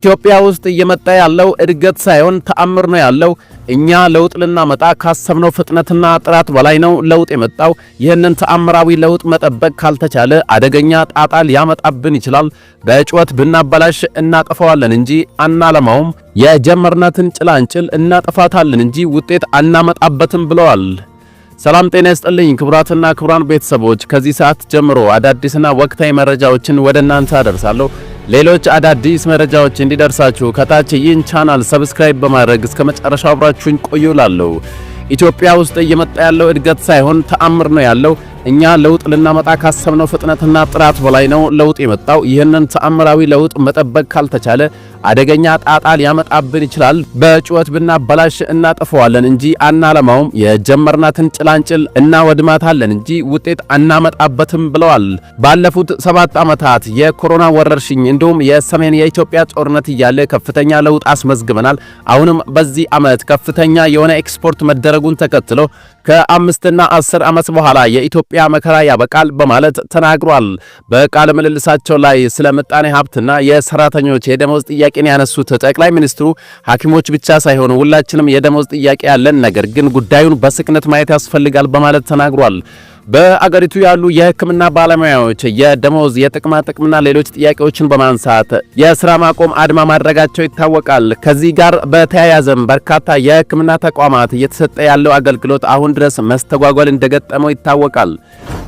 ኢትዮጵያ ውስጥ እየመጣ ያለው እድገት ሳይሆን ተአምር ነው ያለው። እኛ ለውጥ ልናመጣ ካሰብነው ፍጥነትና ጥራት በላይ ነው ለውጥ የመጣው። ይህንን ተአምራዊ ለውጥ መጠበቅ ካልተቻለ አደገኛ ጣጣ ሊያመጣብን ይችላል። በጩኸት ብናበላሽ እናጠፋዋለን እንጂ አናለማውም። የጀመርናትን ጭላንጭል እናጠፋታለን እንጂ ውጤት አናመጣበትም ብለዋል። ሰላም ጤና ይስጥልኝ ክቡራትና ክቡራን ቤተሰቦች፣ ከዚህ ሰዓት ጀምሮ አዳዲስና ወቅታዊ መረጃዎችን ወደ እናንተ አደርሳለሁ። ሌሎች አዳዲስ መረጃዎች እንዲደርሳችሁ ከታች ይህን ቻናል ሰብስክራይብ በማድረግ እስከ መጨረሻው አብራችሁኝ ቆዩላለሁ። ኢትዮጵያ ውስጥ እየመጣ ያለው እድገት ሳይሆን ተአምር ነው ያለው። እኛ ለውጥ ልናመጣ ካሰብነው ፍጥነትና ጥራት በላይ ነው ለውጥ የመጣው። ይህንን ተአምራዊ ለውጥ መጠበቅ ካልተቻለ አደገኛ ጣጣ ሊያመጣብን ይችላል። በጩኸት ብናበላሽ እናጠፋዋለን እንጂ አናለማውም። የጀመርናትን ጭላንጭል እናወድማታለን እንጂ ውጤት አናመጣበትም ብለዋል። ባለፉት 7 ዓመታት የኮሮና ወረርሽኝ እንዲሁም የሰሜን የኢትዮጵያ ጦርነት እያለ ከፍተኛ ለውጥ አስመዝግበናል። አሁንም በዚህ ዓመት ከፍተኛ የሆነ ኤክስፖርት መደረጉን ተከትሎ ከ5 እና 10 ዓመት በኋላ የኢትዮጵያ መከራ ያበቃል በማለት ተናግሯል። በቃለ ምልልሳቸው ላይ ስለ ምጣኔ ሀብትና የሰራተኞች የደሞዝ ጥያቄን ያነሱት ጠቅላይ ሚኒስትሩ ሐኪሞች ብቻ ሳይሆኑ ሁላችንም የደሞዝ ጥያቄ ያለን፣ ነገር ግን ጉዳዩን በስክነት ማየት ያስፈልጋል በማለት ተናግሯል። በአገሪቱ ያሉ የሕክምና ባለሙያዎች የደሞዝ የጥቅማ ጥቅምና ሌሎች ጥያቄዎችን በማንሳት የሥራ ማቆም አድማ ማድረጋቸው ይታወቃል። ከዚህ ጋር በተያያዘም በርካታ የሕክምና ተቋማት እየተሰጠ ያለው አገልግሎት አሁን ድረስ መስተጓጎል እንደገጠመው ይታወቃል።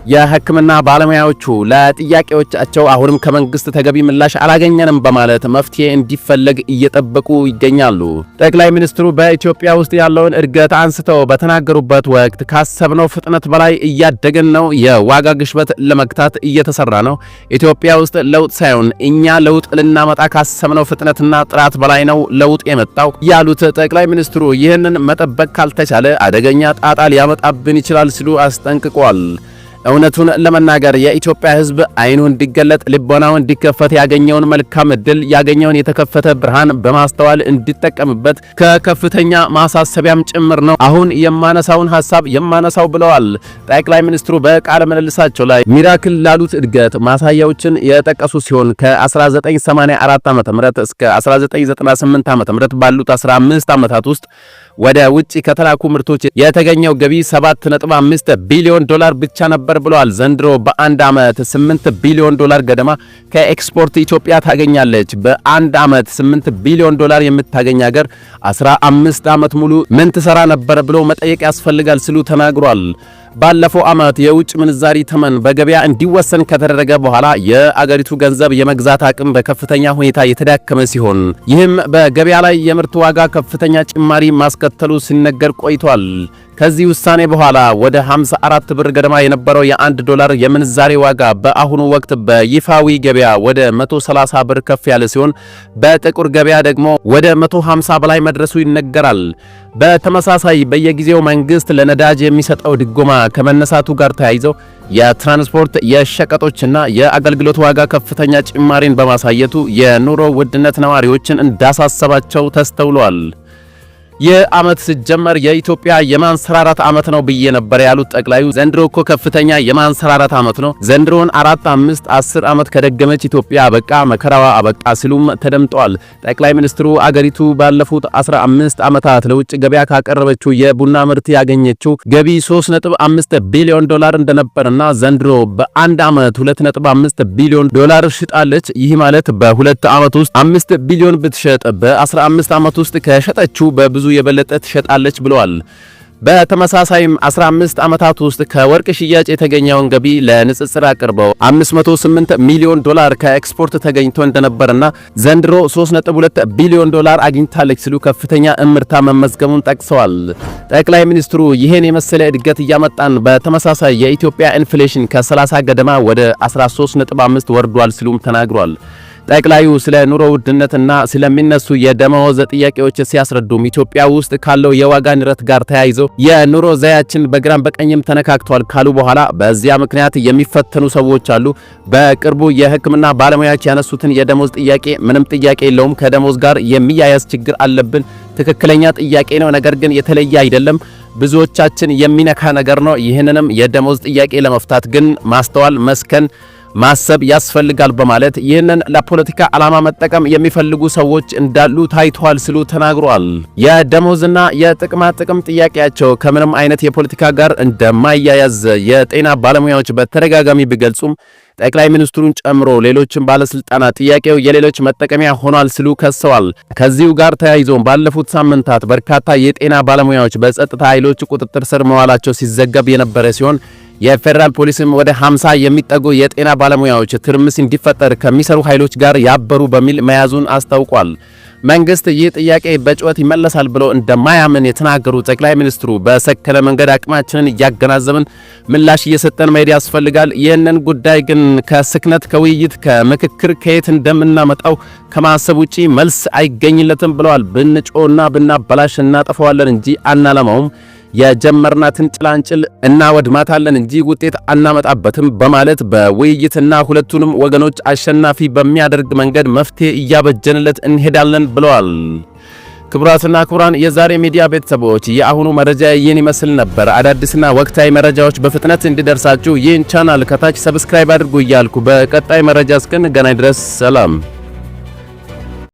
የሕክምና ባለሙያዎቹ ለጥያቄዎቻቸው አሁንም ከመንግስት ተገቢ ምላሽ አላገኘንም በማለት መፍትሄ እንዲፈለግ እየጠበቁ ይገኛሉ። ጠቅላይ ሚኒስትሩ በኢትዮጵያ ውስጥ ያለውን እድገት አንስተው በተናገሩበት ወቅት ካሰብነው ፍጥነት በላይ እያደገን ነው፣ የዋጋ ግሽበት ለመግታት እየተሰራ ነው፣ ኢትዮጵያ ውስጥ ለውጥ ሳይሆን እኛ ለውጥ ልናመጣ ካሰብነው ፍጥነትና ጥራት በላይ ነው ለውጥ የመጣው ያሉት ጠቅላይ ሚኒስትሩ ይህንን መጠበቅ ካልተቻለ አደገኛ ጣጣ ሊያመጣብን ይችላል ሲሉ አስጠንቅቋል። እውነቱን ለመናገር የኢትዮጵያ ሕዝብ አይኑ እንዲገለጥ ልቦናው እንዲከፈት ያገኘውን መልካም እድል ያገኘውን የተከፈተ ብርሃን በማስተዋል እንዲጠቀምበት ከከፍተኛ ማሳሰቢያም ጭምር ነው አሁን የማነሳውን ሐሳብ የማነሳው ብለዋል። ጠቅላይ ሚኒስትሩ በቃለ ምልልሳቸው ላይ ሚራክል ላሉት እድገት ማሳያዎችን የጠቀሱ ሲሆን ከ1984 ዓ.ም እስከ 1998 ዓ.ም ባሉት 15 ዓመታት ውስጥ ወደ ውጪ ከተላኩ ምርቶች የተገኘው ገቢ 7.5 ቢሊዮን ዶላር ብቻ ነበር ብለዋል። ዘንድሮ በአንድ ዓመት 8 ቢሊዮን ዶላር ገደማ ከኤክስፖርት ኢትዮጵያ ታገኛለች። በአንድ ዓመት 8 ቢሊዮን ዶላር የምታገኝ ሀገር 15 ዓመት ሙሉ ምን ትሰራ ነበር ብሎ መጠየቅ ያስፈልጋል ሲሉ ተናግሯል። ባለፈው ዓመት የውጭ ምንዛሪ ተመን በገበያ እንዲወሰን ከተደረገ በኋላ የአገሪቱ ገንዘብ የመግዛት አቅም በከፍተኛ ሁኔታ የተዳከመ ሲሆን ይህም በገበያ ላይ የምርት ዋጋ ከፍተኛ ጭማሪ ማስከተሉ ሲነገር ቆይቷል። ከዚህ ውሳኔ በኋላ ወደ 54 ብር ገደማ የነበረው የ1 ዶላር የምንዛሬ ዋጋ በአሁኑ ወቅት በይፋዊ ገበያ ወደ 130 ብር ከፍ ያለ ሲሆን በጥቁር ገበያ ደግሞ ወደ 150 በላይ መድረሱ ይነገራል። በተመሳሳይ በየጊዜው መንግስት ለነዳጅ የሚሰጠው ድጎማ ከመነሳቱ ጋር ተያይዞ የትራንስፖርት የሸቀጦችና የአገልግሎት ዋጋ ከፍተኛ ጭማሪን በማሳየቱ የኑሮ ውድነት ነዋሪዎችን እንዳሳሰባቸው ተስተውሏል። የዓመት ሲጀመር የኢትዮጵያ የማንሰራራት ዓመት ነው ብዬ ነበር ያሉት ጠቅላዩ ዘንድሮ እኮ ከፍተኛ የማንሰራራት ዓመት ነው፣ ዘንድሮን 4፣ 5፣ 10 ዓመት ከደገመች ኢትዮጵያ አበቃ፣ መከራዋ አበቃ ሲሉም ተደምጠዋል። ጠቅላይ ሚኒስትሩ አገሪቱ ባለፉት 15 ዓመታት ለውጭ ገበያ ካቀረበችው የቡና ምርት ያገኘችው ገቢ 3.5 ቢሊዮን ዶላር እንደነበርና ዘንድሮ በአንድ ዓመት 2.5 ቢሊዮን ዶላር ሽጣለች። ይህ ማለት በ2 ዓመት ውስጥ 5 ቢሊዮን ብትሸጥ በ15 ዓመት ውስጥ ከሸጠችው በብዙ የበለጠ ትሸጣለች ብለዋል። በተመሳሳይም 15 ዓመታት ውስጥ ከወርቅ ሽያጭ የተገኘውን ገቢ ለንጽጽር አቅርበው 508 ሚሊዮን ዶላር ከኤክስፖርት ተገኝቶ እንደነበርና ዘንድሮ 3.2 ቢሊዮን ዶላር አግኝታለች ሲሉ ከፍተኛ እምርታ መመዝገቡን ጠቅሰዋል። ጠቅላይ ሚኒስትሩ ይሄን የመሰለ እድገት እያመጣን በተመሳሳይ የኢትዮጵያ ኢንፍሌሽን ከ30 ገደማ ወደ 13.5 ወርዷል ሲሉም ተናግሯል። ጠቅላዩ ስለ ኑሮ ውድነትና ስለሚነሱ የደመወዝ ጥያቄዎች ሲያስረዱም ኢትዮጵያ ውስጥ ካለው የዋጋ ንረት ጋር ተያይዞ የኑሮ ዘያችን በግራም በቀኝም ተነካክቷል ካሉ በኋላ በዚያ ምክንያት የሚፈተኑ ሰዎች አሉ። በቅርቡ የሕክምና ባለሙያዎች ያነሱትን የደመወዝ ጥያቄ ምንም ጥያቄ የለውም፣ ከደመወዝ ጋር የሚያያዝ ችግር አለብን፣ ትክክለኛ ጥያቄ ነው፣ ነገር ግን የተለየ አይደለም፣ ብዙዎቻችን የሚነካ ነገር ነው። ይህንንም የደመወዝ ጥያቄ ለመፍታት ግን ማስተዋል መስከን ማሰብ ያስፈልጋል በማለት ይህንን ለፖለቲካ ዓላማ መጠቀም የሚፈልጉ ሰዎች እንዳሉ ታይቷል ሲሉ ተናግሯል። የደሞዝና የጥቅማ ጥቅም ጥያቄያቸው ከምንም አይነት የፖለቲካ ጋር እንደማያያዝ የጤና ባለሙያዎች በተደጋጋሚ ቢገልጹም ጠቅላይ ሚኒስትሩን ጨምሮ ሌሎችም ባለስልጣናት ጥያቄው የሌሎች መጠቀሚያ ሆኗል ሲሉ ከሰዋል። ከዚሁ ጋር ተያይዞ ባለፉት ሳምንታት በርካታ የጤና ባለሙያዎች በጸጥታ ኃይሎች ቁጥጥር ስር መዋላቸው ሲዘገብ የነበረ ሲሆን የፌደራል ፖሊስም ወደ 50 የሚጠጉ የጤና ባለሙያዎች ትርምስ እንዲፈጠር ከሚሰሩ ኃይሎች ጋር ያበሩ በሚል መያዙን አስታውቋል። መንግስት ይህ ጥያቄ በጩኸት ይመለሳል ብሎ እንደማያምን የተናገሩ ጠቅላይ ሚኒስትሩ በሰከነ መንገድ አቅማችንን እያገናዘብን ምላሽ እየሰጠን መሄድ ያስፈልጋል። ይህንን ጉዳይ ግን ከስክነት፣ ከውይይት፣ ከምክክር ከየት እንደምናመጣው ከማሰብ ውጪ መልስ አይገኝለትም ብለዋል። ብንጮና ብናበላሽ እናጠፋዋለን እንጂ አናለማውም። የጀመርናትን ጭላንጭል እናወድማታለን እንጂ ውጤት አናመጣበትም በማለት በውይይትና ሁለቱንም ወገኖች አሸናፊ በሚያደርግ መንገድ መፍትሄ እያበጀንለት እንሄዳለን ብለዋል። ክቡራትና ክቡራን የዛሬ ሚዲያ ቤተሰቦች የአሁኑ መረጃ ይህን ይመስል ነበር። አዳዲስና ወቅታዊ መረጃዎች በፍጥነት እንዲደርሳችሁ ይህን ቻናል ከታች ሰብስክራይብ አድርጉ እያልኩ በቀጣይ መረጃ እስክንገናኝ ድረስ ሰላም።